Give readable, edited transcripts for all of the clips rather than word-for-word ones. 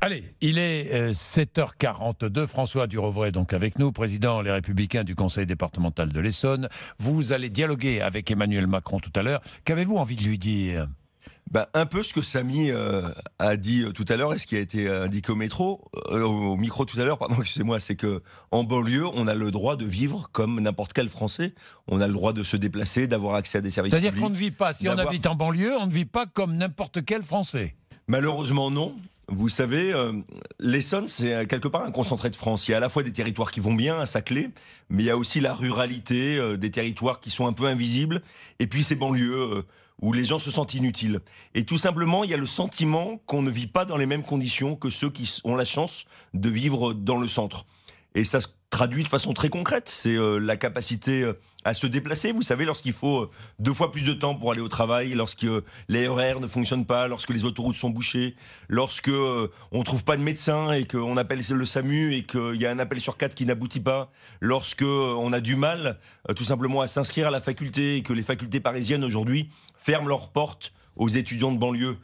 Allez, il est 7h42. François Durovray, donc avec nous, président Les Républicains du Conseil départemental de l'Essonne. Vous allez dialoguer avec Emmanuel Macron tout à l'heure. Qu'avez-vous envie de lui dire ? Un peu ce que Samy a dit tout à l'heure et ce qui a été indiqué au micro tout à l'heure, pardon, excusez-moi, c'est que en banlieue, on a le droit de vivre comme n'importe quel Français. On a le droit de se déplacer, d'avoir accès à des services publics. C'est-à-dire qu'on ne vit pas, si on habite en banlieue, on ne vit pas comme n'importe quel Français. Malheureusement, non. Vous savez, l'Essonne, c'est quelque part un concentré de France. Il y a à la fois des territoires qui vont bien, à Saclay, mais il y a aussi la ruralité, des territoires qui sont un peu invisibles, et puis ces banlieues où les gens se sentent inutiles. Et tout simplement, il y a le sentiment qu'on ne vit pas dans les mêmes conditions que ceux qui ont la chance de vivre dans le centre. Et ça se traduit de façon très concrète, c'est la capacité à se déplacer. Vous savez, lorsqu'il faut 2 fois plus de temps pour aller au travail, lorsque les RER ne fonctionnent pas, lorsque les autoroutes sont bouchées, lorsque on ne trouve pas de médecin et qu'on appelle le SAMU et qu'il y a un appel sur 4 qui n'aboutit pas, lorsque on a du mal tout simplement à s'inscrire à la faculté et que les facultés parisiennes aujourd'hui ferment leurs portes aux étudiants de banlieue.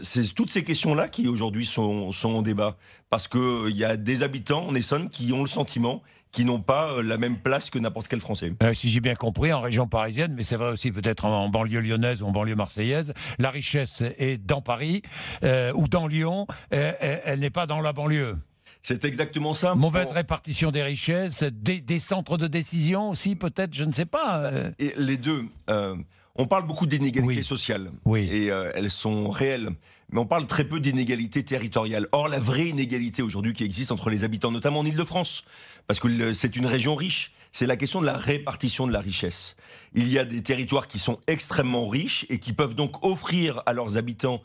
C'est toutes ces questions-là qui aujourd'hui sont en débat. Parce qu'il y a des habitants en Essonne qui ont le sentiment qu'ils n'ont pas la même place que n'importe quel Français. Si j'ai bien compris, en région parisienne, mais c'est vrai aussi peut-être en banlieue lyonnaise ou en banlieue marseillaise, la richesse est dans Paris ou dans Lyon, elle n'est pas dans la banlieue. C'est exactement ça. Mauvaise répartition des richesses, des centres de décision aussi peut-être, je ne sais pas. Et les deux. On parle beaucoup d'inégalités sociales, et elles sont réelles, mais on parle très peu d'inégalités territoriales. Or, la vraie inégalité aujourd'hui qui existe entre les habitants, notamment en Île-de-France, parce que c'est une région riche, c'est la question de la répartition de la richesse. Il y a des territoires qui sont extrêmement riches et qui peuvent donc offrir à leurs habitants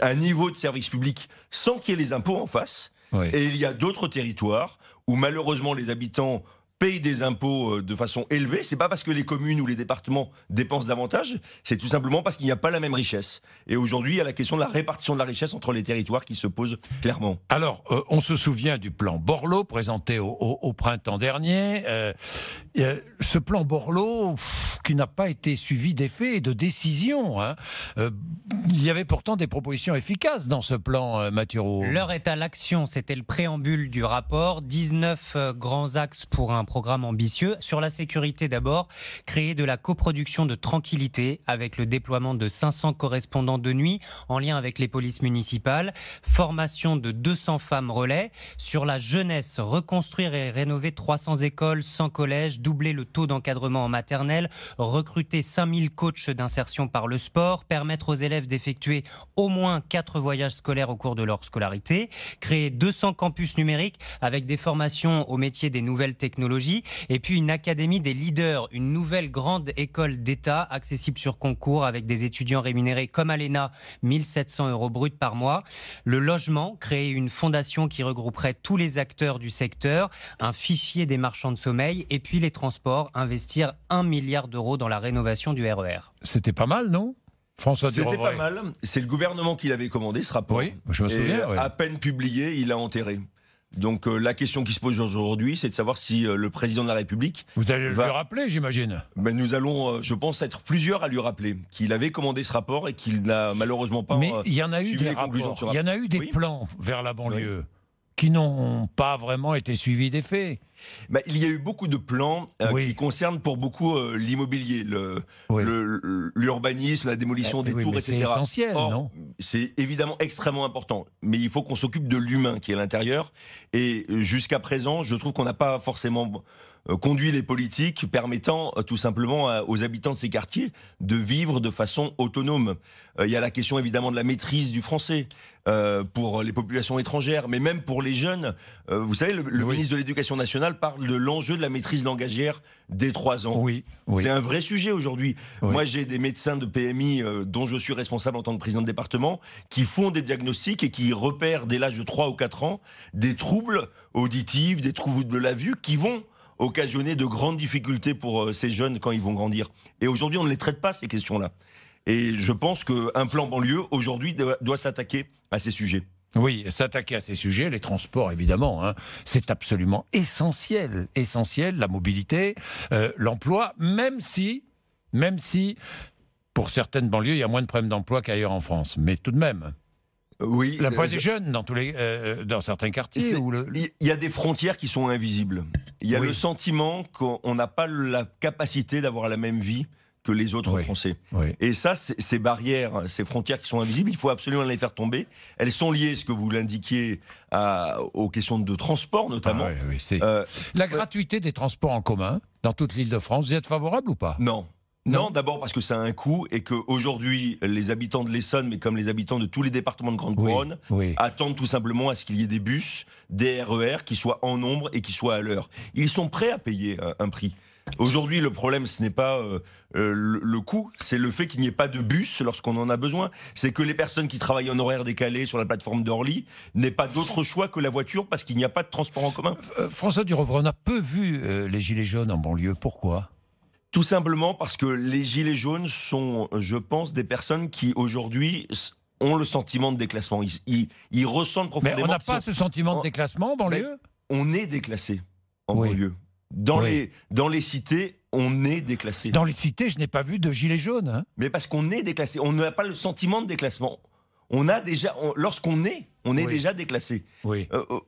un niveau de service public sans qu'il y ait les impôts en face. Et il y a d'autres territoires où malheureusement les habitants payent des impôts de façon élevée. C'est pas parce que les communes ou les départements dépensent davantage, c'est tout simplement parce qu'il n'y a pas la même richesse. Et aujourd'hui, il y a la question de la répartition de la richesse entre les territoires qui se pose clairement. Alors, on se souvient du plan Borloo présenté au printemps dernier. Ce plan Borloo, qui n'a pas été suivi d'effets et de décisions. Il y avait pourtant des propositions efficaces dans ce plan, Mathureau. L'heure est à l'action, c'était le préambule du rapport. 19 grands axes pour un programme ambitieux. Sur la sécurité d'abord, créer de la coproduction de tranquillité avec le déploiement de 500 correspondants de nuit en lien avec les polices municipales. Formation de 200 femmes relais. Sur la jeunesse, reconstruire et rénover 300 écoles, 100 collèges, doubler le taux d'encadrement en maternelle, recruter 5000 coachs d'insertion par le sport, permettre aux élèves d'effectuer au moins 4 voyages scolaires au cours de leur scolarité, créer 200 campus numériques avec des formations au métier des nouvelles technologies, et puis une académie des leaders, une nouvelle grande école d'État accessible sur concours avec des étudiants rémunérés comme à l'ENA, 1700 € bruts par mois. Le logement, créer une fondation qui regrouperait tous les acteurs du secteur, un fichier des marchands de sommeil, et puis les transports, investir 1 milliard d'euros dans la rénovation du RER. C'était pas mal, non ? François Durovray. C'était pas mal. C'est le gouvernement qui l'avait commandé, ce rapport. Oui, je me souviens. À peine publié, il l'a enterré. Donc la question qui se pose aujourd'hui, c'est de savoir si le président de la République... Vous allez lui rappeler, j'imagine. Nous allons, je pense, être plusieurs à lui rappeler qu'il avait commandé ce rapport et qu'il n'a malheureusement pas... Mais il y en a eu des rapports, il y en a eu des plans vers la banlieue qui n'ont pas vraiment été suivis d'effets. Il y a eu beaucoup de plans qui concernent pour beaucoup l'immobilier, l'urbanisme, la démolition des tours, etc. C'est essentiel, non ? C'est évidemment extrêmement important, mais il faut qu'on s'occupe de l'humain qui est à l'intérieur. Et jusqu'à présent, je trouve qu'on n'a pas forcément conduit les politiques permettant tout simplement aux habitants de ces quartiers de vivre de façon autonome. Il y a la question évidemment de la maîtrise du français pour les populations étrangères, mais même pour les jeunes. Vous savez, le ministre de l'Éducation nationale parle de l'enjeu de la maîtrise langagière dès 3 ans. C'est un vrai sujet aujourd'hui. Moi, j'ai des médecins de PMI dont je suis responsable en tant que président de département qui font des diagnostics et qui repèrent dès l'âge de 3 ou 4 ans des troubles auditifs, des troubles de la vue qui vont occasionner de grandes difficultés pour ces jeunes quand ils vont grandir. Et aujourd'hui, on ne les traite pas, ces questions-là. Et je pense qu'un plan banlieue, aujourd'hui, doit s'attaquer à ces sujets. Oui, s'attaquer à ces sujets, les transports évidemment, c'est absolument essentiel, la mobilité, l'emploi, même si, pour certaines banlieues, il y a moins de problèmes d'emploi qu'ailleurs en France, mais tout de même. Oui. L'emploi des jeunes dans certains quartiers. Il y a des frontières qui sont invisibles. Il y a le sentiment qu'on n'a pas la capacité d'avoir la même vie que les autres Français. Oui. Et ça, ces barrières, ces frontières qui sont invisibles, il faut absolument les faire tomber. Elles sont liées, ce que vous l'indiquiez, aux questions de transport notamment. La gratuité des transports en commun dans toute l'Île-de-France, vous y êtes favorable ou pas? Non. Non, d'abord parce que ça a un coût et qu'aujourd'hui, les habitants de l'Essonne, mais comme les habitants de tous les départements de Grande Couronne, attendent tout simplement à ce qu'il y ait des bus, des RER qui soient en nombre et qui soient à l'heure. Ils sont prêts à payer un prix. Aujourd'hui, le problème, ce n'est pas le coût, c'est le fait qu'il n'y ait pas de bus lorsqu'on en a besoin. C'est que les personnes qui travaillent en horaire décalé sur la plateforme d'Orly n'aient pas d'autre choix que la voiture parce qu'il n'y a pas de transport en commun. François Durovre, on a peu vu les gilets jaunes en banlieue. Pourquoi ? Tout simplement parce que les gilets jaunes sont, je pense, des personnes qui aujourd'hui ont le sentiment de déclassement. Ils ressentent profondément... Mais on n'a pas ce sentiment de déclassement en banlieue ? On est déclassé en banlieue. Dans les cités, on est déclassé. Dans les cités, je n'ai pas vu de gilets jaunes. Hein. Mais parce qu'on est déclassé. On n'a pas le sentiment de déclassement. Lorsqu'on est, déjà déclassé. Vous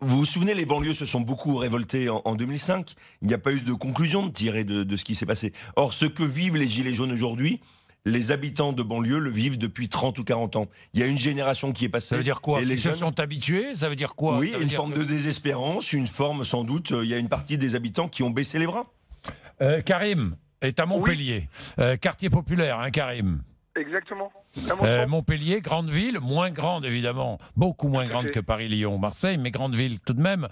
vous souvenez, les banlieues se sont beaucoup révoltées en 2005. Il n'y a pas eu de conclusion de tirer de ce qui s'est passé. Or, ce que vivent les gilets jaunes aujourd'hui, les habitants de banlieue le vivent depuis 30 ou 40 ans. Il y a une génération qui est passée. Ça veut dire quoi ? Ils se sont habitués ? Ça veut dire quoi ? Oui, une forme de désespérance, une forme sans doute. Il y a une partie des habitants qui ont baissé les bras. Karim est à Montpellier. Quartier populaire, hein, Karim ? Exactement. Montpellier, grande ville, moins grande évidemment, beaucoup moins grande que Paris, Lyon, Marseille, mais grande ville tout de même.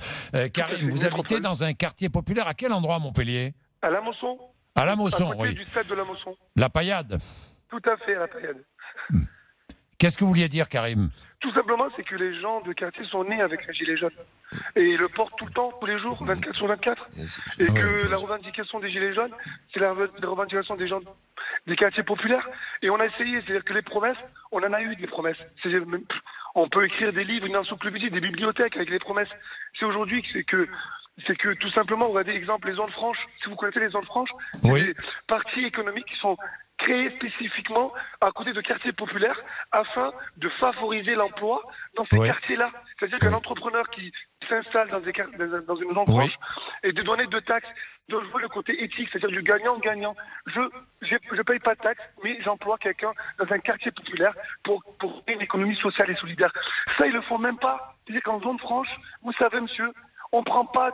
Karim, vous habitez dans un quartier populaire. À quel endroit, Montpellier ? À La Mosson. À La Mosson, à côté du stade de La Mosson. La Paillade. Tout à fait, la Paillade. Qu'est-ce que vous vouliez dire, Karim ? Tout simplement, c'est que les gens de quartier sont nés avec un gilet jaune. Et ils le portent tout le temps, tous les jours, 24 sur 24. Et que la revendication des gilets jaunes, c'est la revendication des gens des quartiers populaires. Et on a essayé, c'est-à-dire que les promesses, on en a eu des promesses. On peut écrire des livres, une encyclopédie, des bibliothèques avec les promesses. C'est aujourd'hui que c'est que tout simplement, vous regardez exemple les zones franches. Si vous connaissez les zones franches, c'est des partis économiques qui sont créés spécifiquement à côté de quartiers populaires afin de favoriser l'emploi dans ces quartiers-là. C'est-à-dire qu'un entrepreneur qui s'installe dans une zone franche et de donner de taxes, de jouer le côté éthique, c'est-à-dire du gagnant-gagnant. Je paye pas de taxes, mais j'emploie quelqu'un dans un quartier populaire pour une économie sociale et solidaire. Ça, ils le font même pas. C'est-à-dire qu'en zone franche, vous savez, monsieur, on prend pas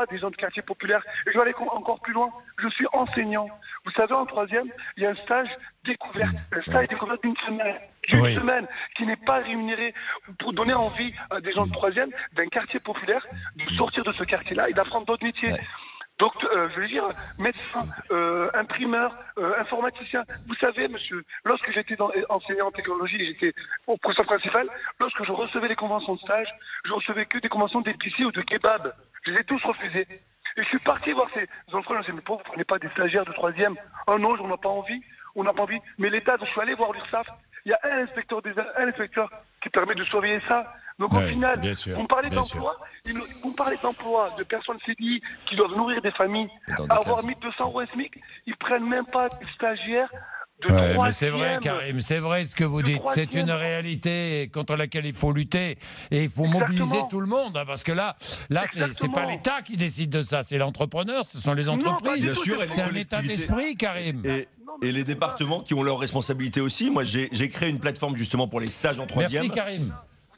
des gens de quartier populaire. Et je vais aller encore plus loin. Je suis enseignant. Vous savez, en troisième, il y a un stage découverte. Un stage découverte d'une semaine qui n'est pas rémunéré pour donner envie à des gens de troisième d'un quartier populaire de sortir de ce quartier-là et d'apprendre d'autres métiers. Donc, je veux dire, médecin, imprimeur, informaticien. Vous savez, monsieur, lorsque j'étais enseignant en technologie et j'étais au professeur principal, lorsque je recevais les conventions de stage, je recevais que des conventions d'épicier ou de kebab. Je les ai tous refusées. Et je suis parti voir ces enfants, je me suis dit, mais pourquoi vous ne prenez pas des stagiaires de troisième ? Oh non, on n'a pas envie. On n'a pas envie. Mais l'État, je suis allé voir l'URSSAF. Il y a un inspecteur qui permet de surveiller ça. Donc au final, vous me parlez d'emploi, de personnes CDI qui doivent nourrir des familles, avoir 1 200 € SMIC, ils prennent même pas des stagiaires de troisième. Mais c'est vrai, Karim, c'est vrai ce que vous dites. C'est une réalité contre laquelle il faut lutter et il faut mobiliser tout le monde, hein, parce que là, c'est pas l'État qui décide de ça, c'est l'entrepreneur, ce sont les entreprises. Bien sûr, c'est un état d'esprit, Karim. Et les départements qui ont leurs responsabilités aussi. Moi, j'ai créé une plateforme justement pour les stages en troisième. Merci, Karim.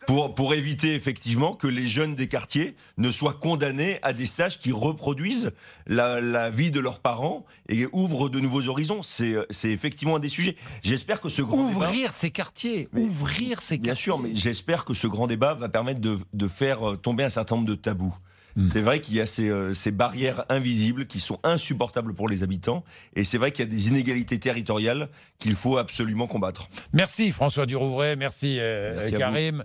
Pour éviter effectivement que les jeunes des quartiers ne soient condamnés à des stages qui reproduisent la vie de leurs parents et ouvrent de nouveaux horizons. C'est effectivement un des sujets. J'espère que ce grand débat... Ouvrir ces quartiers. Bien sûr, mais j'espère que ce grand débat va permettre de faire tomber un certain nombre de tabous. C'est vrai qu'il y a ces barrières invisibles qui sont insupportables pour les habitants. Et c'est vrai qu'il y a des inégalités territoriales qu'il faut absolument combattre. Merci François Durouvray, merci Karim.